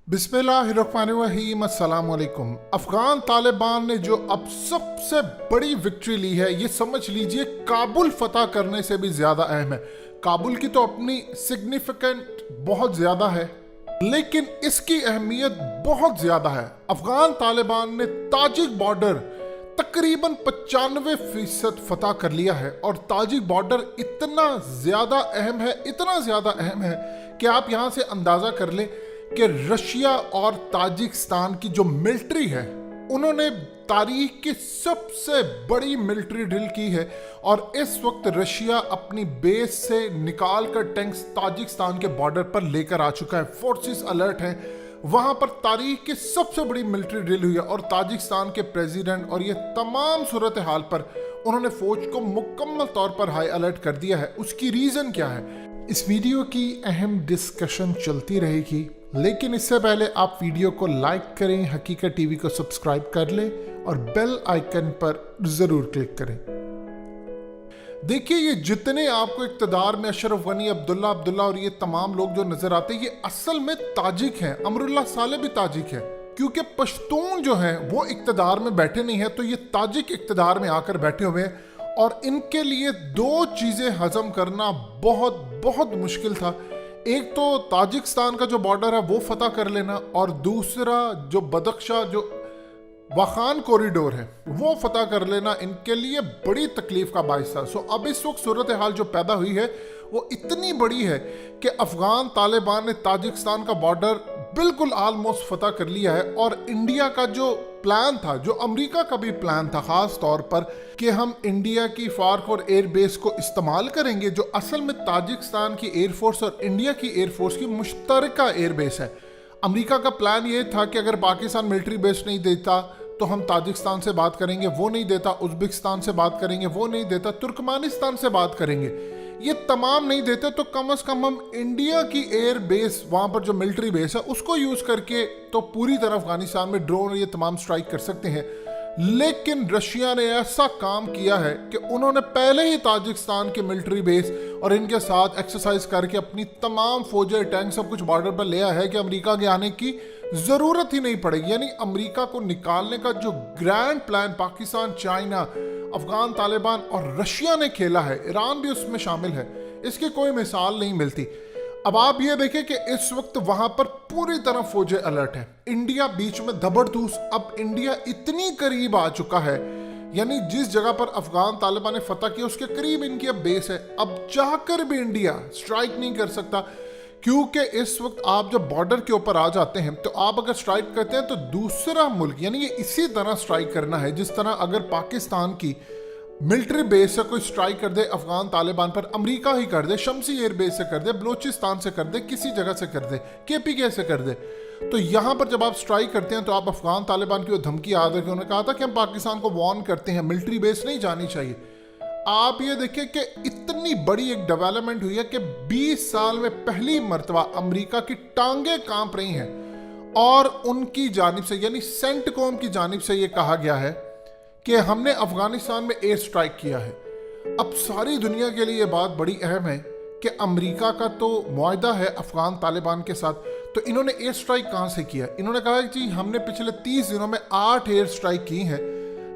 बिस्मिल्लाहिर्रहमानिर्रहीम, अस्सलाम वालेकुम। अफगान तालिबान ने जो अब सबसे बड़ी विक्ट्री ली है, ये समझ लीजिए काबुल फतह करने से भी ज़्यादा अहम है। काबुल की तो अपनी सिग्निफिकेंट बहुत ज़्यादा है, लेकिन इसकी अहमियत बहुत ज़्यादा है। अफगान तालिबान ने ताजिक बॉर्डर तकरीबन 95% फतह कर लिया है, और ताजिक बॉर्डर इतना ज़्यादा अहम है, इतना ज़्यादा अहम है कि आप यहाँ से अंदाज़ा कर लें कि रशिया और ताजिकिस्तान की जो मिलिट्री है, उन्होंने तारीख की सबसे बड़ी मिलिट्री ड्रिल की है। और इस वक्त रशिया अपनी बेस से निकाल कर टैंक्स ताजिकिस्तान के बॉर्डर पर लेकर आ चुका है। फोर्सेस अलर्ट हैं, वहां पर तारीख की सबसे बड़ी मिलिट्री ड्रिल हुई है। और ताजिकिस्तान के प्रेसिडेंट और ये तमाम सूरत हाल पर उन्होंने फौज को मुकम्मल तौर पर हाई अलर्ट कर दिया है। उसकी रीज़न क्या है, इस वीडियो की अहम डिस्कशन चलती रहेगी, लेकिन इससे पहले आप वीडियो को लाइक करें, हकीकत टीवी को सब्सक्राइब कर लें और बेल आइकन पर ज़रूर क्लिक करें। देखिए, ये जितने आपको इक़्तिदार में अशरफ गनी, अब्दुल्ला और ये तमाम लोग जो नज़र आते हैं, ये असल में ताजिक हैं। अमरुल्लाह साले भी ताजिक है, क्योंकि पश्तून जो हैं वो इक़्तिदार में बैठे नहीं हैं, तो ये ताजिक इक़्तिदार में आकर बैठे हुए हैं। और इनके लिए दो चीज़ें हजम करना बहुत बहुत मुश्किल था। एक तो ताजिकिस्तान का जो बॉर्डर है वो फतह कर लेना, और दूसरा जो बदख्शा जो वाखान कॉरिडोर है वो फतह कर लेना इनके लिए बड़ी तकलीफ का बाइस था। सो अब इस वक्त सूरत हाल जो पैदा हुई है वो इतनी बड़ी है कि अफगान तालिबान ने ताजिकिस्तान का बॉर्डर बिल्कुल ऑलमोस्ट फतह कर लिया है। और इंडिया का जो प्लान था, जो अमेरिका का भी प्लान था खास तौर पर, कि हम इंडिया की फार्क और एयर बेस को इस्तेमाल करेंगे, जो असल में ताजिकिस्तान की एयरफोर्स और इंडिया की एयरफोर्स की मुश्तरका एयर बेस है। अमेरिका का प्लान ये था कि अगर पाकिस्तान मिलिट्री बेस नहीं देता तो हम ताजिकिस्तान से बात करेंगे, वो नहीं देता, उज़्बेकिस्तान से बात करेंगे, वो नहीं देता, तुर्कमानिस्तान से बात करेंगे। ये तमाम नहीं देते तो कम से कम हम इंडिया की एयर बेस, वहाँ पर जो मिलिट्री बेस है, उसको यूज़ करके तो पूरी तरह अफगानिस्तान में ड्रोन और ये तमाम स्ट्राइक कर सकते हैं। लेकिन रशिया ने ऐसा काम किया है कि उन्होंने पहले ही ताजिकिस्तान के मिलिट्री बेस और इनके साथ एक्सरसाइज करके अपनी तमाम फौजें, टैंक सब कुछ बॉर्डर पर ले आया है कि अमेरिका के आने की ज़रूरत ही नहीं पड़ेगी। यानी अमेरिका को निकालने का जो grand plan Pakistan, China, Afghan Taliban और रशिया ने खेला है, ईरान भी उसमें शामिल है, इसकी कोई मिसाल नहीं मिलती। अब आप ये देखें कि इस वक्त वहां पर पूरी तरह फौजें अलर्ट है, इंडिया बीच में धबड़धूस। अब इंडिया इतनी करीब आ चुका है, यानी जिस जगह पर अफगान तालिबान ने फतह किया उसके करीब इनकी अब बेस है। अब चाहकर भी इंडिया स्ट्राइक नहीं कर सकता, क्योंकि इस वक्त आप जब बॉर्डर के ऊपर आ जाते हैं तो आप अगर स्ट्राइक करते हैं तो दूसरा मुल्क, यानी ये इसी तरह स्ट्राइक करना है जिस तरह अगर पाकिस्तान की मिलिट्री बेस से कोई स्ट्राइक कर दे अफगान तालिबान पर, अमेरिका ही कर दे, शमसी एयर बेस से कर दे, बलोचिस्तान से कर दे, किसी जगह से कर दे, KPK से कर दे, तो यहाँ पर जब आप स्ट्राइक करते हैं तो आप अफगान तालिबान की वो धमकी याद रखें। उन्होंने कहा था कि हम पाकिस्तान को वार्न करते हैं, मिलिट्री बेस नहीं जानी चाहिए। आप ये देखिए कि इतनी बड़ी एक डेवलपमेंट हुई है कि 20 साल में पहली मर्तबा अमेरिका की टांगें कांप रही हैं, और उनकी जानिब से, यानी सेंटकॉम की जानिब से ये कहा गया है कि हमने अफगानिस्तान में एयर स्ट्राइक किया है। अब सारी दुनिया के लिए ये बात बड़ी अहम है कि अमेरिका का तो मुआहदा है अफगान तालिबान के साथ, तो इन्होंने एयर स्ट्राइक कहाँ से किया? इन्होंने कहा कि जी हमने पिछले 30 दिनों में 8 एयर स्ट्राइक की हैं,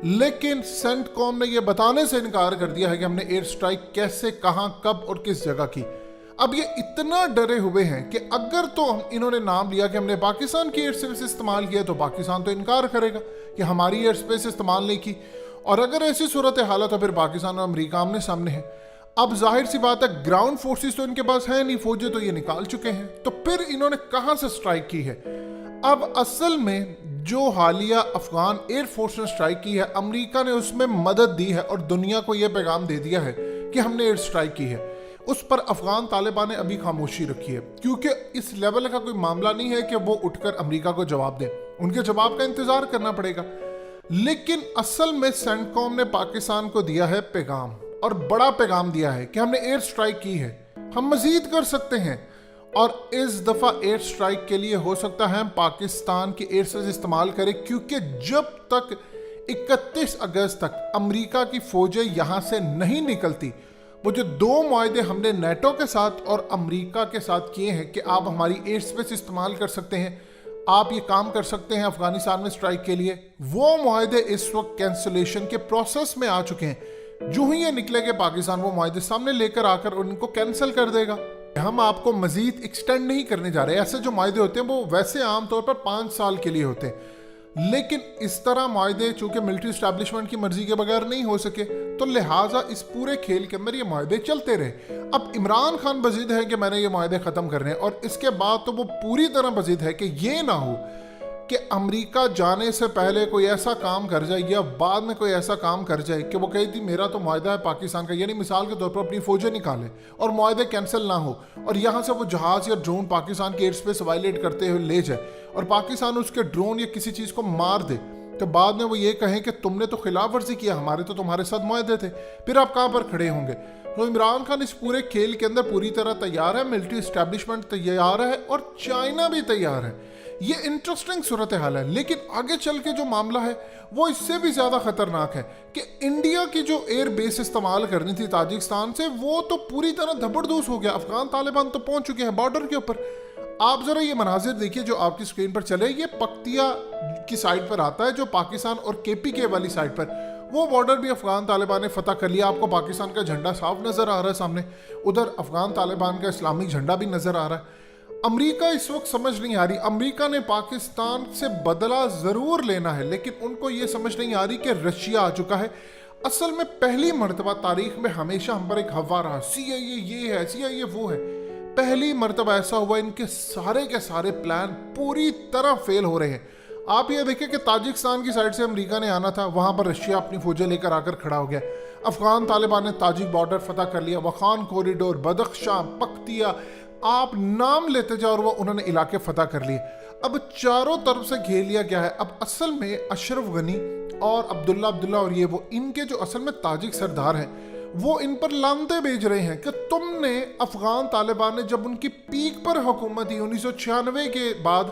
लेकिन सेंटकॉम ने यह बताने से इनकार कर दिया है कि हमने एयर स्ट्राइक कैसे, कहां, कब और किस जगह की। अब ये इतना डरे हुए हैं कि अगर तो इन्होंने नाम लिया कि हमने पाकिस्तान की एयर स्पेस इस्तेमाल किया तो पाकिस्तान तो इनकार करेगा कि हमारी एयर स्पेस इस्तेमाल नहीं की, और अगर ऐसी सूरत हालत तो फिर पाकिस्तान और अमेरिका आमने सामने है। अब जाहिर सी बात है, ग्राउंड फोर्सेस तो इनके पास है नहीं, फौजें तो ये निकाल चुके हैं, तो फिर इन्होंने कहां से स्ट्राइक की है? अब असल में जो हालिया अफगान एयरफोर्स ने स्ट्राइक की है, अमेरिका ने उसमें मदद दी है और दुनिया को यह पैगाम दे दिया है कि हमने एयर स्ट्राइक की है। उस पर अफगान तालिबान ने अभी खामोशी रखी है, क्योंकि इस लेवल का कोई मामला नहीं है कि वो उठकर अमेरिका को जवाब दें, उनके जवाब का इंतजार करना पड़ेगा। लेकिन असल में सेंटकॉम ने पाकिस्तान को दिया है पैगाम, और बड़ा पैगाम दिया है कि हमने एयर स्ट्राइक की है, हम मजीद कर सकते हैं। और इस दफा एयर स्ट्राइक के लिए हो सकता है हम पाकिस्तान की एयर स्पेस इस्तेमाल करें, क्योंकि जब तक 31 अगस्त तक अमेरिका की फौजें यहां से नहीं निकलती, वो जो 2 मुआहदे हमने नेटो के साथ और अमेरिका के साथ किए हैं कि आप हमारी एयर स्पेस इस्तेमाल कर सकते हैं, آپ یہ کام کر سکتے ہیں افغانستان میں اسٹرائک کے لیے، وہ معاہدے اس وقت کینسلیشن کے پروسیس میں آ چکے ہیں۔ جو ہی یہ نکلے کہ پاکستان وہ معاہدے سامنے لے کر آ کر ان کو کینسل کر دے گا۔ ہم آپ کو مزید ایکسٹینڈ نہیں کرنے جا رہے۔ ایسے جو معاہدے ہوتے ہیں وہ ویسے عام طور پر 5 سال کے لیے ہوتے ہیں، لیکن اس طرح معاہدے چونکہ ملٹری اسٹیبلشمنٹ کی مرضی کے بغیر نہیں ہو سکے، تو لہٰذا اس پورے کھیل کے اندر یہ معاہدے چلتے رہے۔ اب عمران خان بزید ہے کہ میں نے یہ معاہدے ختم کرنے ہیں، اور اس کے بعد تو وہ پوری طرح بزید ہے کہ یہ نہ ہو کہ امریکہ جانے سے پہلے کوئی ایسا کام کر جائے یا بعد میں کوئی ایسا کام کر جائے کہ وہ کہے تھی میرا تو معاہدہ ہے پاکستان کا، یعنی مثال کے طور پر اپنی فوجیں نکالے اور معاہدے کینسل نہ ہو، اور یہاں سے وہ جہاز یا ڈرون پاکستان کے ایئر اسپیس وائلیٹ کرتے ہوئے لے جائے اور پاکستان اس کے ڈرون یا کسی چیز کو مار دے، تو بعد میں وہ یہ کہیں کہ تم نے تو خلاف ورزی کیا، ہمارے تو تمہارے ساتھ معاہدے تھے، پھر آپ کہاں پر کھڑے ہوں گے؟ تو عمران خان اس پورے کھیل کے اندر پوری طرح تیار ہے، ملٹری اسٹیبلشمنٹ تیار ہے اور چائنا بھی تیار ہے۔ یہ انٹرسٹنگ صورتحال ہے، لیکن آگے چل کے جو معاملہ ہے وہ اس سے بھی زیادہ خطرناک ہے کہ انڈیا کی جو ایئر بیس استعمال کرنی تھی تاجکستان سے، وہ تو پوری طرح دھبڑدوز ہو گیا۔ افغان طالبان تو پہنچ چکے ہیں بارڈر کے اوپر۔ آپ ذرا یہ مناظر دیکھیے جو آپ کی سکرین پر چلے، یہ پکتیا کی سائڈ پر آتا ہے جو پاکستان اور کے پی کے والی سائڈ پر، وہ بارڈر بھی افغان طالبان نے فتح کر لیا۔ آپ کو پاکستان کا جھنڈا صاف نظر آ رہا ہے سامنے، ادھر افغان طالبان کا اسلامی جھنڈا بھی نظر آ رہا ہے۔ امریکہ اس وقت سمجھ نہیں آ رہی، امریکہ نے پاکستان سے بدلہ ضرور لینا ہے، لیکن ان کو یہ سمجھ نہیں آ رہی کہ رشیا آ چکا ہے۔ اصل میں پہلی مرتبہ تاریخ میں ہمیشہ ہم پر ایک ہوا رہا، سی آئی اے یہ ہے، سی آئی اے وہ ہے، پہلی مرتبہ ایسا ہوا ان کے سارے پلان پوری طرح فیل ہو رہے ہیں۔ آپ یہ دیکھیں کہ تاجکستان کی سائڈ سے امریکہ نے آنا تھا، وہاں پر رشیا اپنی فوجیں لے کر آ کر کھڑا ہو گیا۔ افغان طالبان نے تاجک بارڈر فتح کر لیا، وخان کوریڈور، بدخشاں، پکتیا، آپ نام لیتے جاؤ اور وہ انہوں نے علاقے فتح کر لیے۔ اب چاروں طرف سے گھیر لیا گیا ہے۔ اب اصل میں اشرف غنی اور عبداللہ اور یہ وہ ان کے جو اصل میں تاجک سردار ہیں، وہ ان پر لانتے بھیج رہے ہیں کہ تم نے افغان طالبان نے جب ان کی پیک پر حکومت تھی 1996 کے بعد،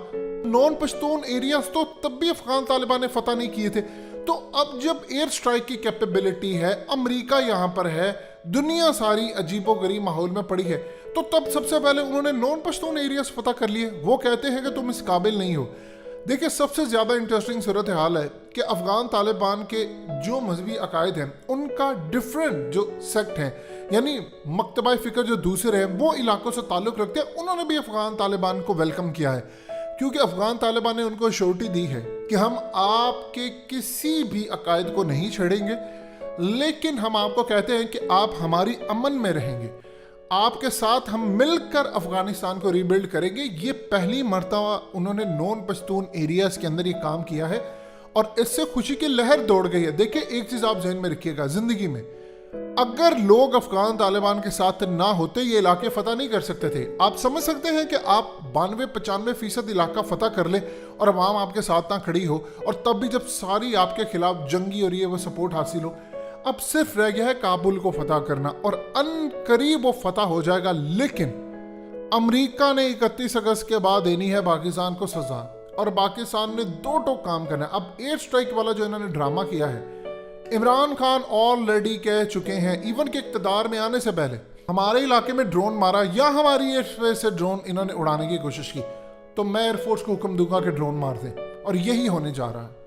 نون پشتون ایریاز تو تب بھی افغان طالبان نے فتح نہیں کیے تھے، تو اب جب ایئر سٹرائک کی کیپیبلٹی ہے، امریکہ یہاں پر ہے، دنیا ساری عجیب و غریب ماحول میں پڑی ہے، تو تب سب سے پہلے انہوں نے نون پشتون ایریاز فتح کر لیے۔ وہ کہتے ہیں کہ تم اس قابل نہیں ہو۔ دیکھیں سب سے زیادہ انٹرسٹنگ صورتحال ہے کہ افغان طالبان کے جو مذہبی عقائد ہیں ان کا ڈیفرنٹ جو سیکٹ ہیں، یعنی مکتبہ فکر جو دوسرے ہیں وہ علاقوں سے تعلق رکھتے ہیں، انہوں نے بھی افغان طالبان کو ویلکم کیا ہے، کیونکہ افغان طالبان نے ان کو شورٹی دی ہے کہ ہم آپ کے کسی بھی عقائد کو نہیں چھیڑیں گے، لیکن ہم آپ کو کہتے ہیں کہ آپ ہماری امن میں رہیں گے، آپ کے ساتھ ہم مل کر افغانستان کو ری بلڈ کریں گے۔ یہ پہلی مرتبہ انہوں نے نون پشتون ایریاز کے اندر یہ کام کیا ہے اور اس سے خوشی کی لہر دوڑ گئی ہے۔ دیکھیں ایک چیز آپ ذہن میں رکھیے گا، زندگی میں اگر لوگ افغان طالبان کے ساتھ نہ ہوتے یہ علاقے فتح نہیں کر سکتے تھے۔ آپ سمجھ سکتے ہیں کہ آپ 92-95% علاقہ فتح کر لیں اور عوام آپ کے ساتھ نہ کھڑی ہو، اور تب بھی جب ساری آپ کے خلاف جنگی اور یہ وہ سپورٹ حاصل ہو۔ اب صرف رہ گیا ہے کابل کو فتح کرنا، اور ان قریب وہ فتح ہو جائے گا، لیکن امریکہ نے 31 اگست کے بعد دینی ہے پاکستان کو سزا، اور پاکستان نے دو ٹوک کام کرنا ہے۔ اب ایئر سٹرائک والا جو انہوں نے ڈرامہ کیا ہے، عمران خان آلریڈی کہہ چکے ہیں ایون کہ اقتدار میں آنے سے پہلے، ہمارے علاقے میں ڈرون مارا یا ہماری ایئر اسپیس سے ڈرون انہوں نے اڑانے کی کوشش کی تو میں ایئر فورس کو حکم دوں گا کہ ڈرون مار دیں، اور یہی ہونے جا رہا ہے۔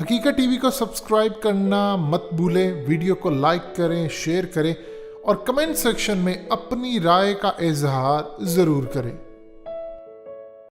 حقیقت ٹی وی کو سبسکرائب کرنا مت بھولیں، ویڈیو کو لائک کریں، شیئر کریں اور کمنٹ سیکشن میں اپنی رائے کا اظہار ضرور کریں۔